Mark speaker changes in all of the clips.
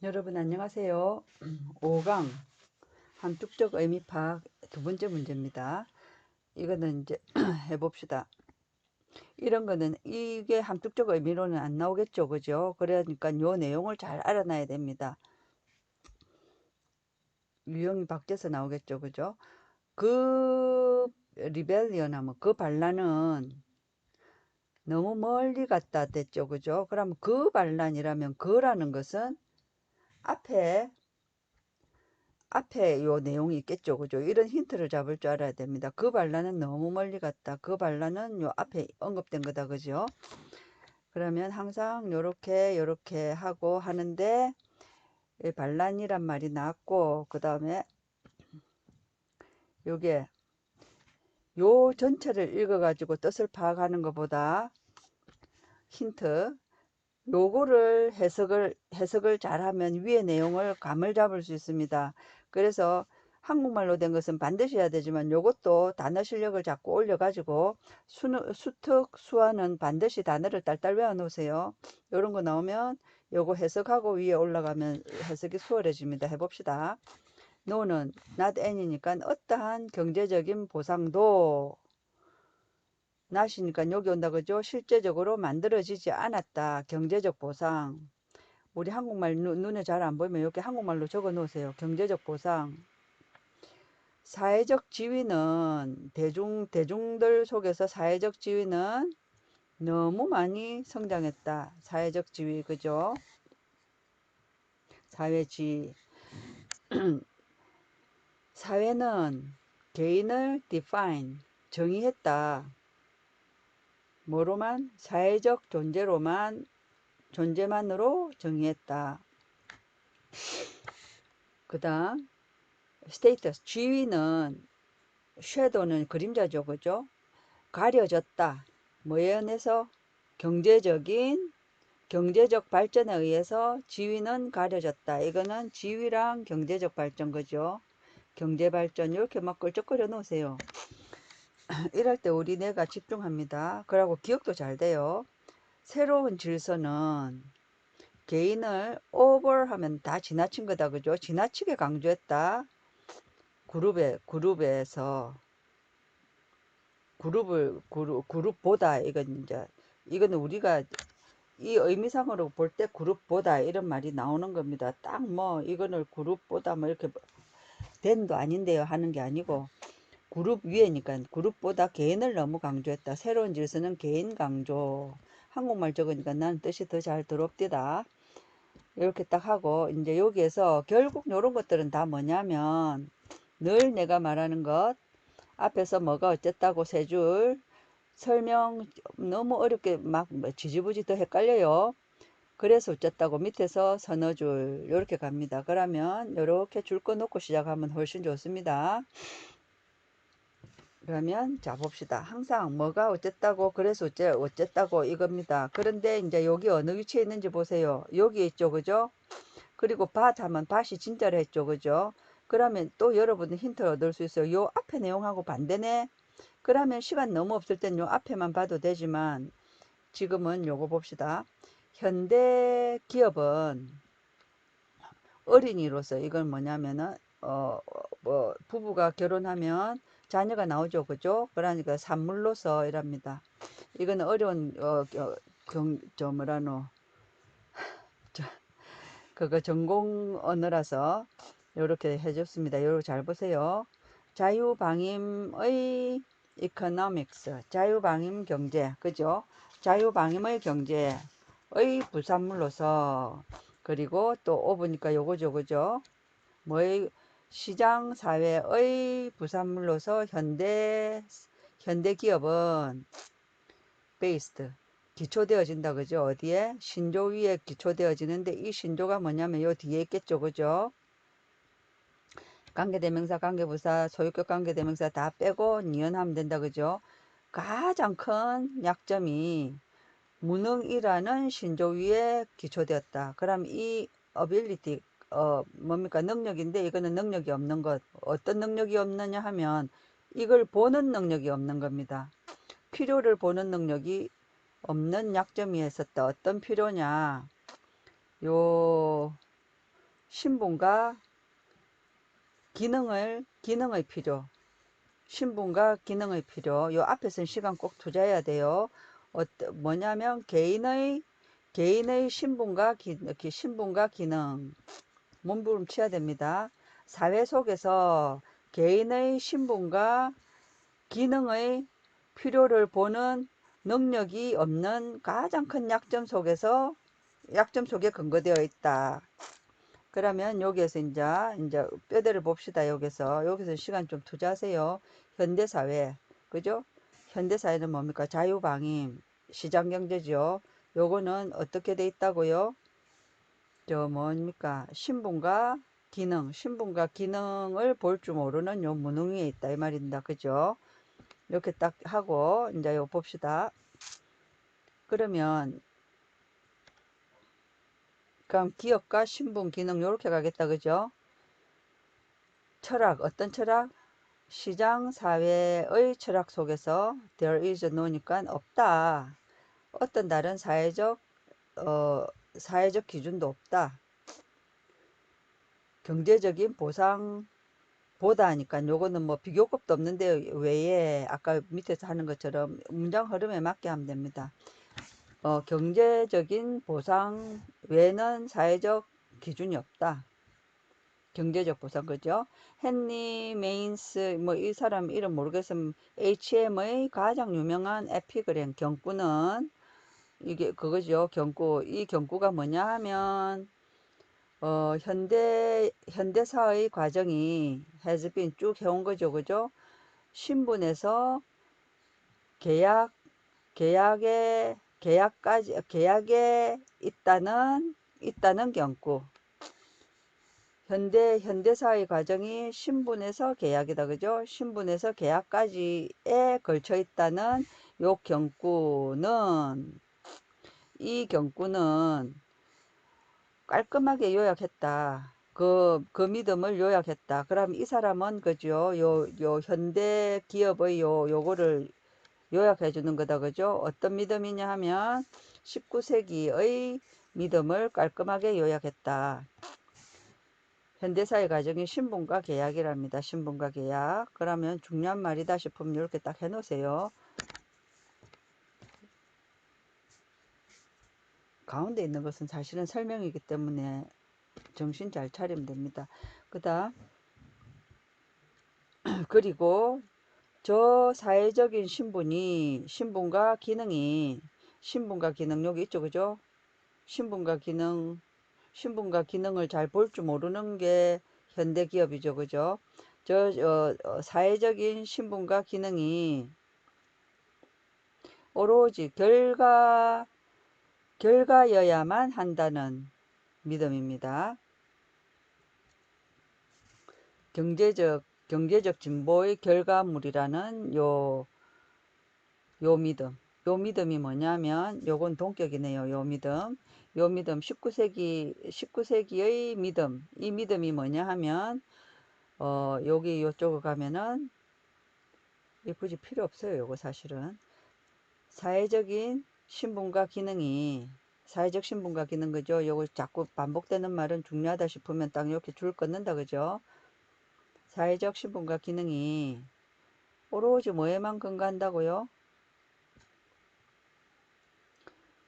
Speaker 1: 여러분 안녕하세요. 5강 함축적 의미 파악 두 번째 문제입니다. 이거는 이제 해봅시다. 이런 거는 이게 함축적 의미로는 안 나오겠죠, 그죠? 그러니까 요 내용을 잘 알아놔야 됩니다. 유형이 바뀌어서 나오겠죠, 그죠? 그 리벨리언 하면 그 반란은 너무 멀리 갔다 됐죠, 그죠? 그럼 그 반란이라면 그라는 것은 앞에 앞에 요 내용이 있겠죠. 그죠? 이런 힌트를 잡을 줄 알아야 됩니다. 그 반란은 너무 멀리 갔다. 그 반란은 요 앞에 언급된 거다. 그죠? 그러면 항상 요렇게 하고 하는데 이 반란이란 말이 나왔고 그 다음에 요게 요 전체를 읽어가지고 뜻을 파악하는 것보다 힌트 요거를 해석을 잘하면 위의 내용을 감을 잡을 수 있습니다. 그래서 한국말로 된 것은 반드시 해야 되지만 요것도 단어 실력을 자꾸 올려가지고 수특, 수화는 반드시 단어를 딸딸 외워 놓으세요. 요런 거 나오면 요거 해석하고 위에 올라가면 해석이 수월해집니다. 해봅시다. no는 not any니까 어떠한 경제적인 보상도 not이니까 여기 온다 그죠? 실제적으로 만들어지지 않았다. 경제적 보상. 우리 한국말 눈에 잘 안 보이면 이렇게 한국말로 적어 놓으세요. 경제적 보상. 사회적 지위는 대중들 속에서 사회적 지위는 너무 많이 성장했다. 사회적 지위 그죠? 사회지위. 사회는 개인을 define 정의했다. 뭐로만? 사회적 존재만으로 정의했다. 그 다음 스테이터스 지위는 섀도우는 그림자죠 그죠? 가려졌다. 뭐에 의해서? 경제적 발전에 의해서 지위는 가려졌다. 이거는 지위랑 경제적 발전 거죠. 경제 발전 이렇게 막 끌적거려 놓으세요. 이럴 때 우리 뇌가 집중합니다. 그러고 기억도 잘 돼요. 새로운 질서는 개인을 오버하면 다 지나친 거다 그죠? 지나치게 강조했다. 그룹에서 그룹보다 이거는 우리가 이 의미상으로 볼 때 그룹보다 이런 말이 나오는 겁니다. 딱 뭐 이거는 그룹보다 뭐 이렇게 된도 아닌데요 하는 게 아니고 그룹 위에니까 그룹보다 개인을 너무 강조했다. 새로운 질서는 개인 강조. 한국말 적으니까 나는 뜻이 더 잘 들어옵디다. 이렇게 딱 하고 이제 여기에서 결국 이런 것들은 다 뭐냐면 늘 내가 말하는 것 앞에서 뭐가 어쨌다고 세 줄 설명 너무 어렵게 막 지지부지 더 헷갈려요. 그래서 어쨌다고 밑에서 서너 줄 이렇게 갑니다. 그러면 이렇게 줄 거 놓고 시작하면 훨씬 좋습니다. 그러면 자 봅시다. 항상 뭐가 어쨌다고 그래서 어쨌다고 이겁니다. 그런데 이제 여기 어느 위치에 있는지 보세요. 여기 있죠. 그죠? 그리고 밭 하면 밭이 진짜로 했죠. 그죠? 그러면 또 여러분은 힌트를 얻을 수 있어요. 요 앞에 내용하고 반대네. 그러면 시간 너무 없을 땐 요 앞에만 봐도 되지만 지금은 요거 봅시다. 현대 기업은 어린이로서 이건 뭐냐면은 뭐 부부가 결혼하면 자녀가 나오죠 그죠? 그러니까 산물로서 이랍니다. 이거는 어려운 저 뭐라노 저, 그거 전공 언어라서 이렇게 해줬습니다. 요거 잘 보세요. 자유방임의 economics 자유방임 경제 그죠? 자유방임의 경제의 부산물로서 그리고 또 오보니까 요거죠 그죠? 뭐의 시장 사회의 부산물로서 현대 기업은 based 기초되어진다 그죠? 어디에? 신조 위에 기초되어지는데 이 신조가 뭐냐면 요 뒤에 있겠죠 그죠? 관계대명사 관계부사 소유격 관계대명사 다 빼고 니은하면 된다 그죠? 가장 큰 약점이 무능이라는 신조 위에 기초되었다. 그럼 이 ability 뭡니까 능력인데 이거는 능력이 없는 것. 어떤 능력이 없느냐 하면 이걸 보는 능력이 없는 겁니다. 필요를 보는 능력이 없는 약점이 있었다. 어떤 필요냐? 요 신분과 기능의 필요. 신분과 기능의 필요. 요 앞에서는 시간 꼭 투자해야 돼요. 뭐냐면 개인의 신분과 기능. 몸부림쳐야 됩니다. 사회 속에서 개인의 신분과 기능의 필요를 보는 능력이 없는 가장 큰 약점 속에 근거되어 있다. 그러면 여기에서 이제 뼈대를 봅시다. 여기서 시간 좀 투자하세요. 현대사회, 그죠? 현대사회는 뭡니까? 자유방임, 시장경제죠. 요거는 어떻게 돼 있다고요? 뭡니까? 신분과 기능을 볼 줄 모르는 요 무능위에 있다. 이 말입니다. 그죠? 이렇게 딱 하고, 이제 요 봅시다. 그러면, 그럼 기업과 신분, 기능, 요렇게 가겠다. 그죠? 철학, 어떤 철학? 시장 사회의 철학 속에서 there is no니까 없다. 어떤 다른 사회적 기준도 없다. 경제적인 보상보다 하니까 요거는 뭐 비교급도 없는데 외에 아까 밑에서 하는 것처럼 문장 흐름에 맞게 하면 됩니다. 경제적인 보상 외에는 사회적 기준이 없다. 경제적 보상, 그죠? 헨리 메인스, 뭐 이 사람 이름 모르겠으면 HM의 가장 유명한 에피그램 경구는 이게 그거죠. 이 경구가 뭐냐 하면 현대사의 과정이 has been 쭉 해온 거죠. 그죠? 신분에서 계약 계약에 있다는 경구. 현대사의 과정이 신분에서 계약이다. 그죠? 신분에서 계약까지에 걸쳐 있다는 이 경구는 깔끔하게 요약했다. 그 믿음을 요약했다. 그럼 이 사람은, 그죠? 요 현대 기업의 요거를 요약해 주는 거다. 그죠? 어떤 믿음이냐 하면 19세기의 믿음을 깔끔하게 요약했다. 현대사의 과정이 신분과 계약이랍니다. 신분과 계약. 그러면 중요한 말이다 싶으면 이렇게 딱 해놓으세요. 가운데 있는 것은 사실은 설명이기 때문에 정신 잘 차리면 됩니다. 그 다음 그리고 저 사회적인 신분과 기능 여기 있죠. 그죠? 신분과 기능을 잘 볼 줄 모르는 게 현대 기업이죠. 그죠? 사회적인 신분과 기능이 오로지 결과여야만 한다는 믿음입니다. 경제적 진보의 결과물이라는 요 믿음. 요 믿음이 뭐냐면, 요건 동격이네요. 요 믿음, 19세기의 믿음. 이 믿음이 뭐냐 하면, 여기 요쪽으로 가면은, 이 굳이 필요 없어요. 요거 사실은. 사회적인 신분과 기능이, 사회적 신분과 기능, 그죠? 요거 자꾸 반복되는 말은 중요하다 싶으면 딱 이렇게 줄 끊는다. 그죠? 사회적 신분과 기능이 오로지 뭐에만 근거한다고요?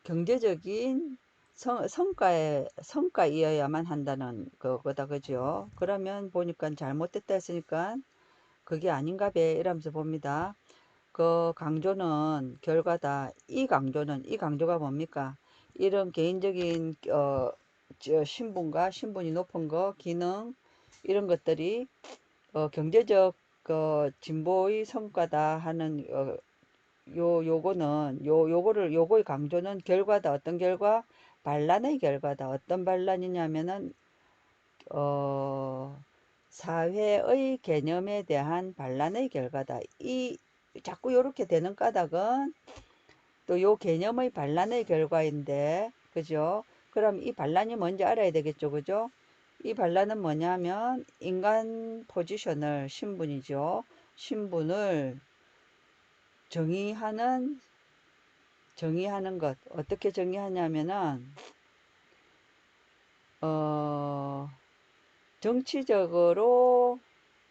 Speaker 1: 경제적인 성과이어야만 한다는 그거다. 그죠? 그러면 보니까 잘못됐다 했으니까 그게 아닌가 배 이러면서 봅니다. 그 강조는 결과다. 이 강조가 뭡니까? 이런 개인적인 신분이 높은 거, 기능 이런 것들이 경제적 진보의 성과다 하는 요거의 강조는 결과다. 어떤 결과? 반란의 결과다. 어떤 반란이냐면은 어 사회의 개념에 대한 반란의 결과다. 자꾸 요렇게 되는 까닭은 또 요 개념의 반란의 결과인데, 그죠? 그럼 이 반란이 뭔지 알아야 되겠죠, 그죠? 이 반란은 뭐냐면 인간 신분이죠. 신분을 정의하는 것. 어떻게 정의하냐면은, 정치적으로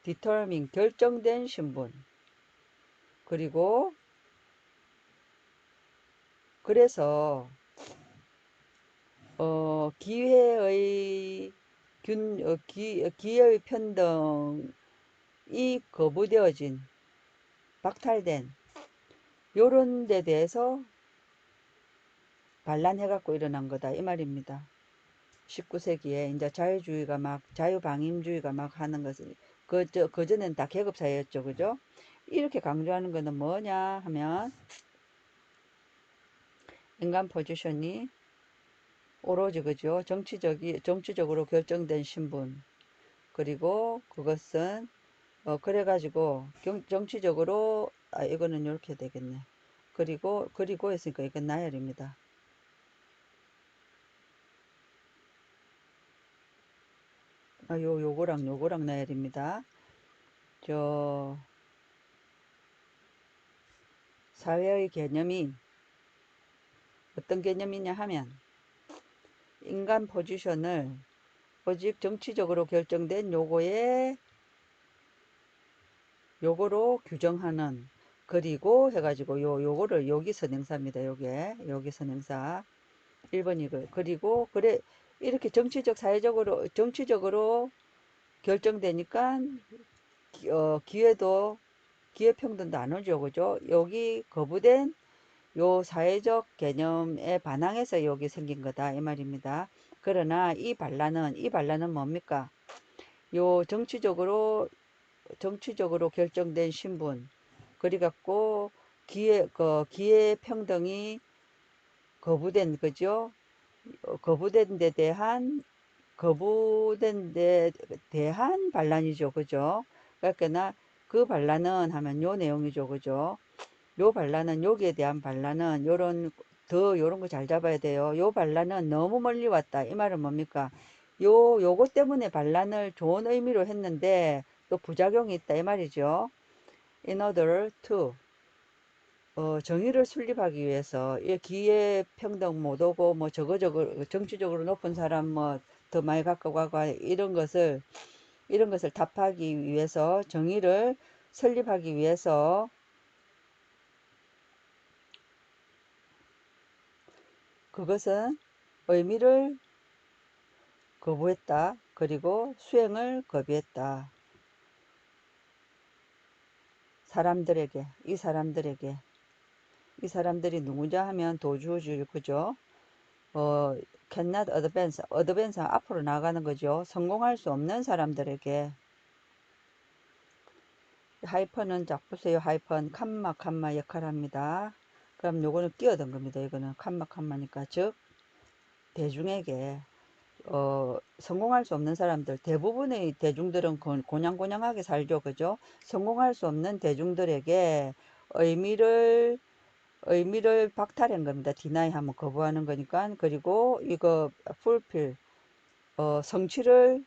Speaker 1: determine 결정된 신분. 그리고 그래서 기회의 기회의 평등이 거부되어진 박탈된 요런 데 대해서 반란해갖고 일어난 거다 이 말입니다. 19세기에 이제 자유주의가 막 자유방임주의가 막 하는 것은 그전엔 다 계급사회였죠. 그죠? 이렇게 강조하는 거는 뭐냐 하면 인간 포지션이 오로지 그죠? 정치적으로 결정된 신분. 그리고 그것은 그래가지고 정치적으로 이거는 이렇게 되겠네. 그리고 했으니까 이건 나열입니다. 요거랑 나열입니다. 저 사회의 개념이 어떤 개념이냐 하면 인간 포지션을 오직 정치적으로 결정된 요거로 규정하는. 그리고 해가지고 요거를 여기 선행사입니다. 여기 선행사 1번 이거. 그리고 그래 이렇게 정치적으로 결정되니까 기회평등도 안 오죠. 그죠? 여기 거부된 요 사회적 개념에 반항해서 여기 생긴 거다 이 말입니다. 그러나 이 반란은 뭡니까? 요 정치적으로 결정된 신분, 그래갖고 기회 평등이 거부된 거죠. 거부된 데 대한 반란이죠. 그죠? 그러니까 그 반란은 하면 요 내용이죠. 그죠? 요 반란은 여기에 대한 반란은 요런 거 잘 잡아야 돼요. 요 반란은 너무 멀리 왔다. 이 말은 뭡니까? 요거 때문에 반란을 좋은 의미로 했는데 또 부작용이 있다. 이 말이죠. In order to 정의를 수립하기 위해서 이 기회 평등 못 오고 뭐 저거 정치적으로 높은 사람 뭐 더 많이 갖고 가고 이런 것을 답하기 위해서 정의를 설립하기 위해서 그것은 의미를 거부했다. 그리고 수행을 거부했다. 이 사람들이 누구냐 하면 도주주의, 그죠? 어, cannot advance 앞으로 나가는 거죠. 성공할 수 없는 사람들에게. 하이퍼는 쫙 보세요. 하이퍼는 칸마 역할합니다. 그럼 요거는 끼어든 겁니다. 이거는 칸마니까 즉 대중에게 성공할 수 없는 사람들, 대부분의 대중들은 고냥고냥하게 살죠. 그죠? 성공할 수 없는 대중들에게 의미를 박탈한 겁니다. 디나이 하면 거부하는 거니까. 그리고 이거 fulfill, 성취를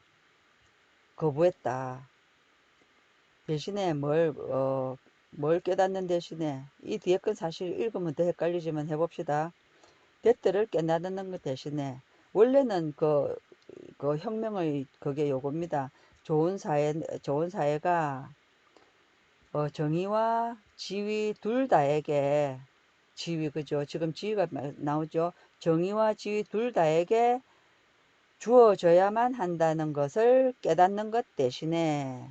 Speaker 1: 거부했다. 대신에 뭘 깨닫는 대신에 이 뒤에 건 사실 읽으면 더 헷갈리지만 해봅시다. 대들을 깨닫는 것 대신에 원래는 그 혁명의 그게 요겁니다. 좋은 사회가 정의와 지위 둘 다에게 지위 그죠? 지금 지위가 나오죠. 정의와 지위 둘 다에게 주어져야만 한다는 것을 깨닫는 것 대신에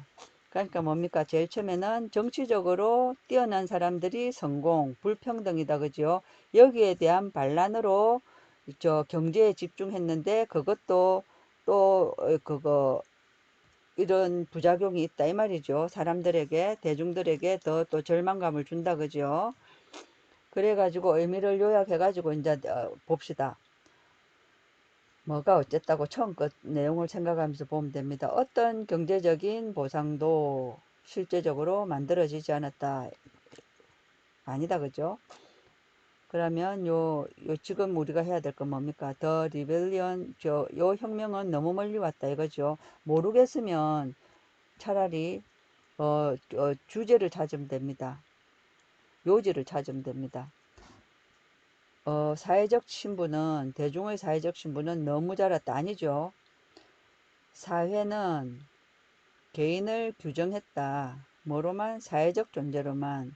Speaker 1: 그러니까 뭡니까? 제일 처음에는 정치적으로 뛰어난 사람들이 성공, 불평등이다 그죠? 여기에 대한 반란으로 저 경제에 집중했는데 그것도 또 그거 이런 부작용이 있다 이 말이죠. 사람들에게 대중들에게 더 또 절망감을 준다 그죠? 그래가지고 의미를 요약해가지고 이제 봅시다. 뭐가 어쨌다고 처음 것 내용을 생각하면서 보면 됩니다. 어떤 경제적인 보상도 실제적으로 만들어지지 않았다. 아니다 그죠? 그러면 지금 우리가 해야 될 건 뭡니까? 더 리벨리언 요 혁명은 너무 멀리 왔다 이거죠. 모르겠으면 차라리 주제를 찾으면 됩니다. 요지를 찾으면 됩니다. 사회적 신분은 대중의 사회적 신분은 너무 자랐다 아니죠. 사회는 개인을 규정했다. 뭐로만? 사회적 존재로만.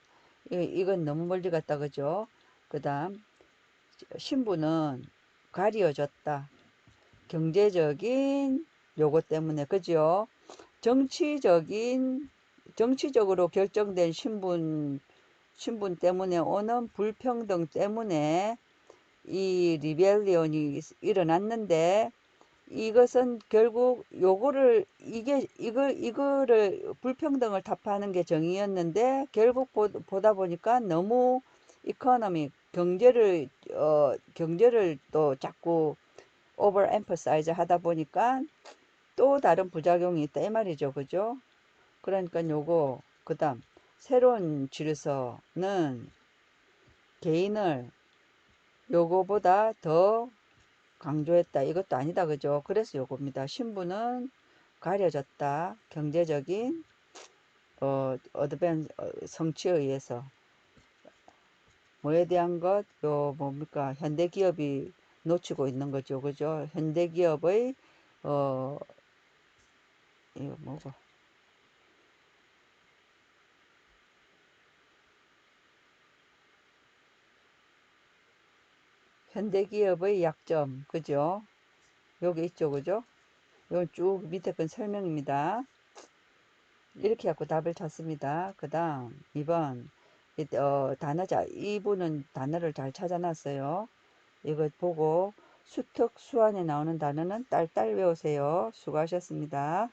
Speaker 1: 이건 너무 멀리 갔다, 그죠? 그 다음, 신분은 가려졌다. 경제적인 요거 때문에, 그죠? 정치적인, 정치적으로 결정된 신분 때문에 오는 불평등 때문에 이 리벨리온이 일어났는데, 이것은 결국 요거를 이거를 불평등을 타파하는 게 정의였는데, 결국 보다 보니까 너무 이코노미 경제를 또 자꾸 오버 엠퍼사이즈 하다 보니까 또 다른 부작용이 있다 이 말이죠, 그죠? 그러니까 요거 그다음 새로운 질서는 개인을 요거보다 더 강조했다. 이것도 아니다, 그죠? 그래서 요겁니다. 신분은 가려졌다. 경제적인 성취에 의해서. 뭐에 대한 것? 요 뭡니까? 현대 기업이 놓치고 있는 거죠, 그죠? 현대 기업의 어 이거 뭐고? 현대 기업의 약점, 그죠? 여기 있죠, 그죠? 요 쭉 밑에 건 설명입니다. 이렇게 갖고 답을 찾습니다. 그 다음 2번 이분은 단어를 잘 찾아놨어요. 이거 보고 수특 수안에 나오는 단어는 딸딸 외우세요. 수고하셨습니다.